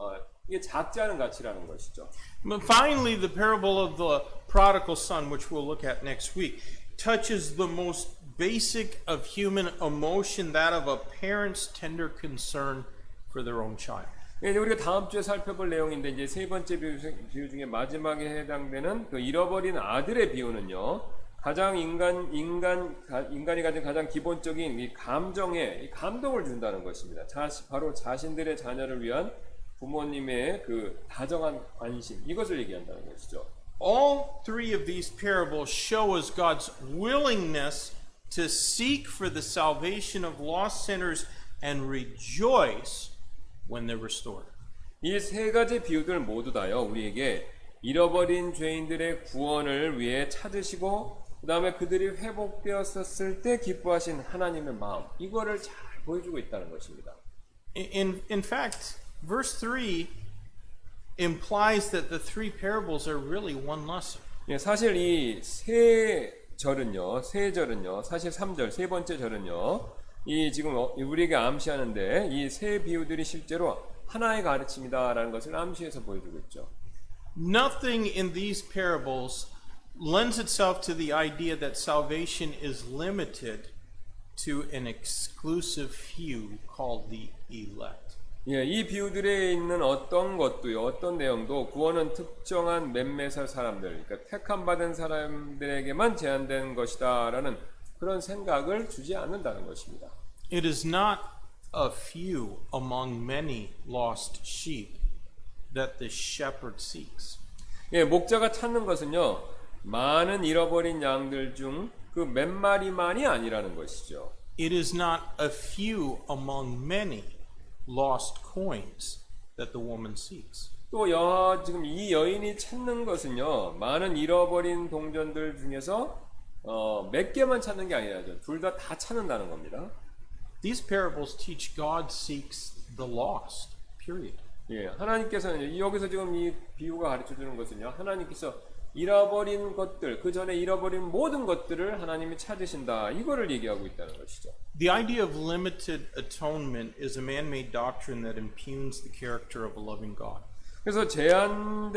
이게 작지 않은 가치라는 것이죠.
But finally, the parable of the prodigal son, which we'll look at next week, touches the most basic of human emotion, that of a parent's tender concern for their own child.
이제 우리가 다음 주에 살펴볼 내용인데 이제 세 번째 비유 중에 마지막에 해당되는 그 잃어버린 아들의 비유는요. 가장 인간이 가진 가장 기본적인 이 감정에 이 감동을 준다는 것입니다. 바로 자신들의 자녀를 위한 부모님의 그 다정한 관심, 이것을 얘기한다는 것이죠.
All three of these parables show us God's willingness to seek for the salvation of lost sinners and rejoice when they're restored.
이 세 가지 비유들 모두 다요, 우리에게 잃어버린 죄인들의 구원을 위해 찾으시고 그 다음에 그들이 회복되었을 때 기뻐하신 하나님의 마음, 이거를 잘 보여주고 있다는 것입니다.
In fact, verse 3 implies that the three parables are really one lesson.
예, 사실 이 세 절은요, 사실 3절, 세 번째 절은요, 이 지금 우리에게 암시하는데 이 세 비유들이 실제로 하나의 가르침이다라는 것을 암시해서 보여주고 있죠.
Nothing in these parables lends itself to the idea that salvation is limited to an exclusive few called the elect.
예, 이 비유들에 있는 어떤 것도요, 어떤 내용도 구원은 특정한 몇몇의 사람들, 그러니까 택함 받은 사람들에게만 제한된 것이다라는 그런 생각을 주지 않는다는 것입니다.
It is not a few among many lost sheep that the shepherd seeks.
예, 목자가 찾는 것은요, 많은 잃어버린 양들 중 그 몇 마리만이 아니라는 것이죠.
It is not a few among many lost coins that the woman seeks.
또 지금 이 여인이 찾는 것은요, 많은 잃어버린 동전들 중에서 몇 개만 찾는 게 아니라죠. 둘 다 찾는다는 겁니다.
These parables teach God seeks the lost. Period.
예, 하나님께서는 여기서 지금 이 비유가 가르쳐 주는 것은요, 하나님께서 잃어버린 것들, 그 전에 잃어버린 모든 것들을 하나님이 찾으신다, 이거를 얘기하고 있다는 것이죠.
The idea of limited atonement is a man-made doctrine that impugns the character of a loving God.
그래서 제한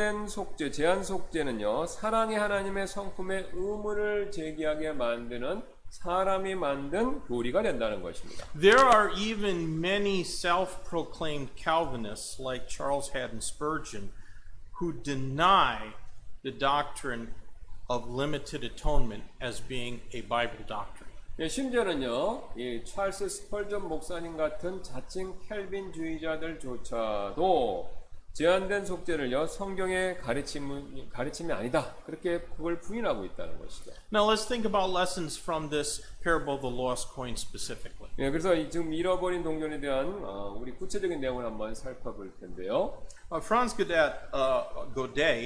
속죄는요, 사랑의 하나님의 성품의 의무를 제기하게 만드는 사람이 만든 교리가 된다는 것입니다.
There are even many self-proclaimed Calvinists like Charles Haddon Spurgeon who deny the doctrine of limited atonement as being a Bible doctrine.
예, 심지어는요, 이 찰스 스펄전 목사님 같은 자칭 켈빈주의자들조차도 제한된 속죄를요, 성경의 가르침이 아니다, 그렇게 그걸 부인하고 있다는 것이죠.
Now let's think about lessons from this parable of the lost coin specifically.
예, 그래서 지금 잃어버린 동전에 대한 우리 구체적인 내용을 한번 살펴볼 텐데요.
Franz Godet,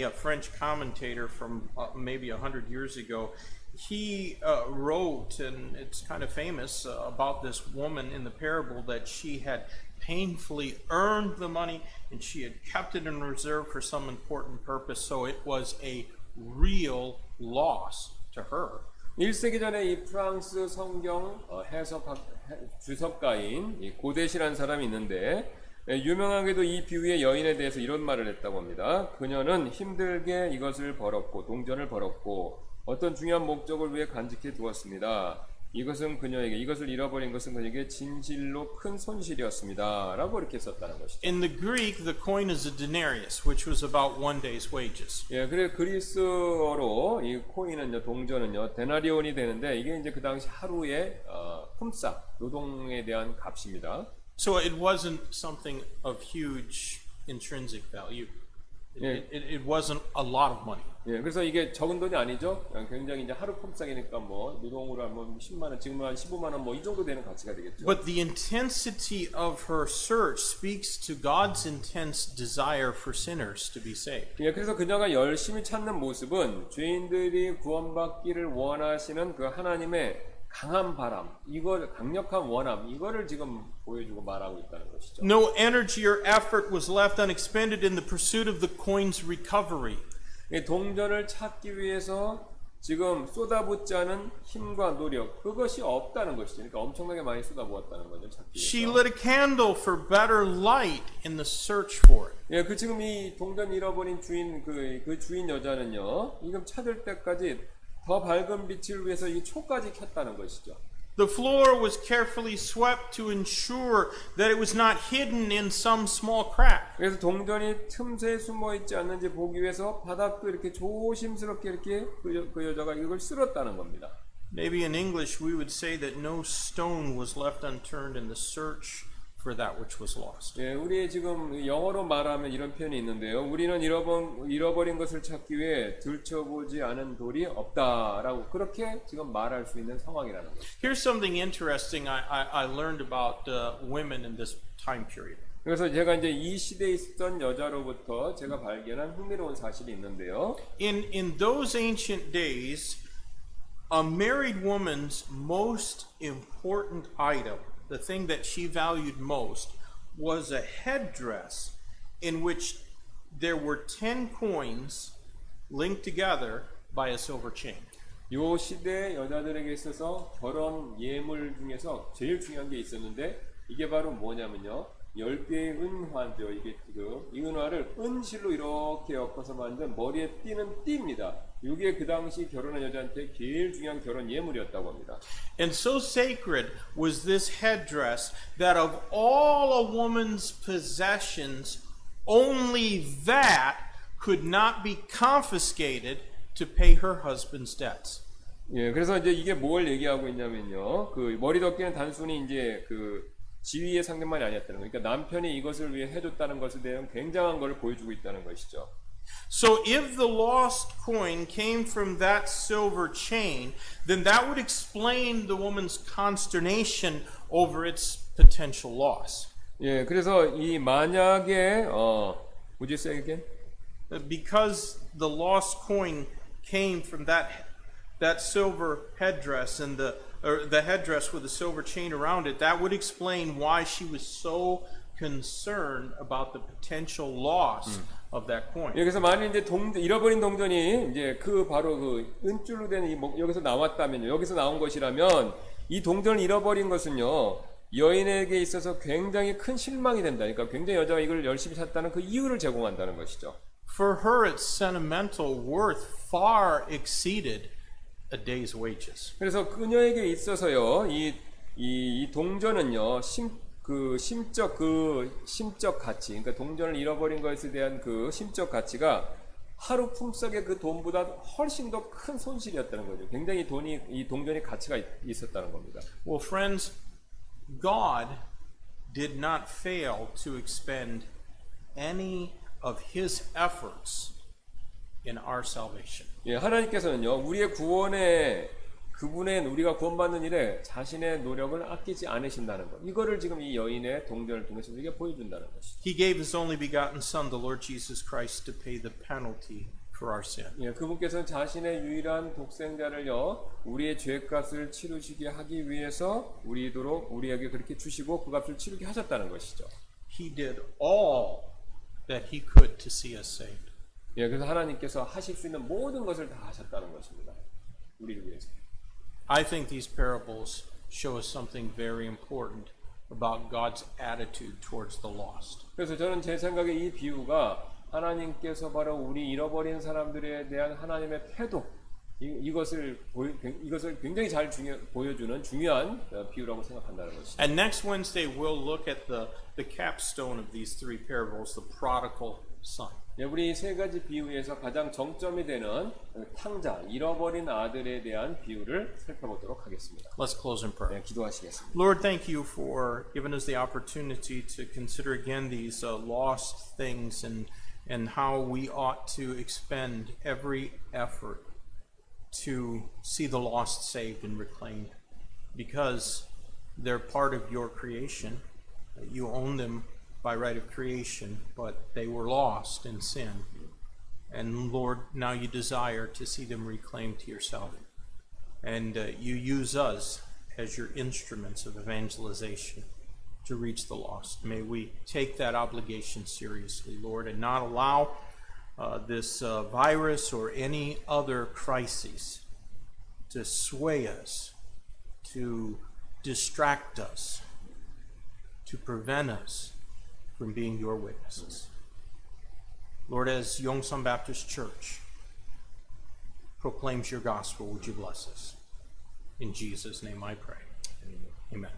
a French commentator from maybe 100 years ago, he wrote, and it's kind of famous, about this woman in the parable that she had painfully earned the money and she had kept it in reserve for some important purpose, so it was a real loss to her.
1세기 전에 이 프랑스 성경 주석가인 이 고데시라는 사람이 있는데, 유명하게도 이 비유의 여인에 대해서 이런 말을 했다고 합니다. 그녀는 힘들게 이것을 벌었고 동전을 벌었고 어떤 중요한 목적을 위해 간직해 두었습니다. 이것을 잃어버린 것은 그녀에게 진실로 큰 손실이었습니다, 라고 이렇게 썼다는 것이죠.
In the Greek, the coin is a denarius, which was about one day's wages.
예, 그래 그리스어로 이 코인은요, 동전은요, 데나리온이 되는데 이게 이제 그 당시 하루의 품삯, 노동에 대한 값입니다.
So it wasn't something of huge intrinsic value. It wasn't a lot of money.
예, 그래서 이게 적은 돈이 아니죠. 굉장히 이제 하루 품삯이니까 뭐 노동으로 하면 10만 원, 지금은 한 15만 원 뭐 이 정도 되는 가치가 되겠죠.
But the intensity of her search speaks to God's intense desire for sinners to be saved.
예, 그래서 그녀가 열심히 찾는 모습은 죄인들이 구원받기를 원하시는 그 하나님의 강한 바람, 강력한 원함, 이거를 지금 보여주고 말하고 있다는 것이죠.
No energy or effort was left unexpended in the pursuit of the coin's recovery.
이 동전을 찾기 위해서 지금 쏟아붓지 않은 힘과 노력, 그것이 없다는 것이죠. 그러니까 엄청나게 많이 쏟아부었다는 거죠, 찾기 위해서.
She lit a candle for better light in the search for it.
예, 지금 이 동전 잃어버린 주인 그 주인 여자는요, 지금 찾을 때까지 더 밝은 빛을 위해서 이 초까지 켰다는 것이죠.
The floor was carefully swept to ensure that it was not hidden in some small crack.
그래서 동전이 틈새에 숨어 있지 않는지 보기 위해서 바닥도 이렇게 조심스럽게 이렇게 그 여자가 이걸 쓸었다는 겁니다.
Maybe in English we would say that no stone was left unturned in the search for that which was lost.
예, 우리 지금 영어로 말하면 이런 표현이 있는데요. 우리는 잃어버린 것을 찾기 위해 들춰보지 않은 돌이 없다라고 그렇게 지금 말할 수 있는 상황이라는 거죠.
Here's something interesting I learned about women in this time period.
그래서 제가 이제 이 시대에 있었던 여자로부터 제가 발견한 흥미로운 사실이 있는데요.
In those ancient days, a married woman's most important item, the thing that she valued most, was a headdress in which there were 10 coins linked together by a silver chain.
요 시대 여자들에게 있어서 결혼 예물 중에서 제일 중요한 게 있었는데 이게 바로 뭐냐면요. 10개의 은화죠. 이게 이 은화를 은실로 이렇게 엮어서 만든 머리에 띄는 띠입니다. 이게 그 당시 결혼한 여자한테 제일 중요한 결혼 예물이었다고 합니다.
And so sacred was this headdress that of all a woman's possessions, only that could not be confiscated to pay her husband's debts.
예, 그래서 이제 이게 뭘 얘기하고 있냐면요. 그 머리 덮개는 단순히 이제 그 지위의 상징만이 아니었다는 거예요. 그러니까 남편이 이것을 위해 해줬다는 것에 대한 굉장한 것을 보여주고 있다는 것이죠.
So if the lost coin came from that silver chain, then that would explain the woman's consternation over its potential loss.
예, 그래서 이 만약에 would you say again?
Because the lost coin came from that silver headdress and the headdress with the silver chain around it, that would explain why she was so concerned about the potential loss of that coin.
여기서 만약 이제 잃어버린 동전이 이제 그 바로 그 은줄로 된 여기서 나왔다면요. 여기서 나온 것이라면 이 동전을 잃어버린 것은요. 여인에게 있어서 굉장히 큰 실망이 된다. 그러니까 굉장히 여자가 이걸 열심히 찾다는 그 이유를 제공한다는 것이죠.
For her, its sentimental worth far exceeded a day's wages.
그래서 그녀에게 있어서요. 이 동전은요. 심적 가치, 그러니까 동전을 잃어버린 것에 대한 그 심적 가치가 하루 품삯의 그 돈보다 훨씬 더 큰 손실이었다는 거죠. 굉장히 이 동전이 가치가 있었다는 겁니다.
Well, friends, God did not fail to expend any of His efforts in our salvation.
예, 하나님께서는요, 우리의 우리가 구원받는 일에 자신의 노력을 아끼지 않으신다는 것. 이거를 지금 이 여인의 동전을 통해서 우리에게 보여준다는 것이죠.
He gave His only begotten Son, the Lord Jesus Christ, to pay the penalty for our sin.
예, 그분께서는 자신의 유일한 독생자를요, 우리의 죄값을 치르시게 하기 위해서 우리에게 그렇게 주시고 그 값을 치르게 하셨다는 것이죠.
He did all that He could to see us saved.
예, 그래서 하나님께서 하실 수 있는 모든 것을 다 하셨다는 것입니다. 우리를 위해서.
I think these parables show us something very important about God's attitude towards the lost.
그래서 저는 제 생각에 이 비유가 하나님께서 바로 우리 잃어버린 사람들에 대한 하나님의 태도, 이것을 굉장히 잘 보여주는 중요한 비유라고 생각한다는 것이죠.
And next Wednesday we'll look at the capstone of these three parables, the prodigal son.
네, 우리 세 가지 비유에서 가장 정점이 되는 탕자, 잃어버린 아들에 대한 비유를 살펴보도록 하겠습니다.
Let's close in prayer.
네, 기도하시겠습니다.
Lord, thank you for giving us the opportunity to consider again these lost things and how we ought to expend every effort to see the lost saved and reclaimed, because they're part of your creation. You own them by right of creation, but they were lost in sin. And Lord, now you desire to see them reclaimed to yourself. And you use us as your instruments of evangelization to reach the lost. May we take that obligation seriously, Lord, and not allow this virus or any other crises to sway us, to distract us, to prevent us from being your witnesses. Lord, as Yongsan Baptist Church proclaims your gospel, would you bless us? In Jesus' name I pray. Amen.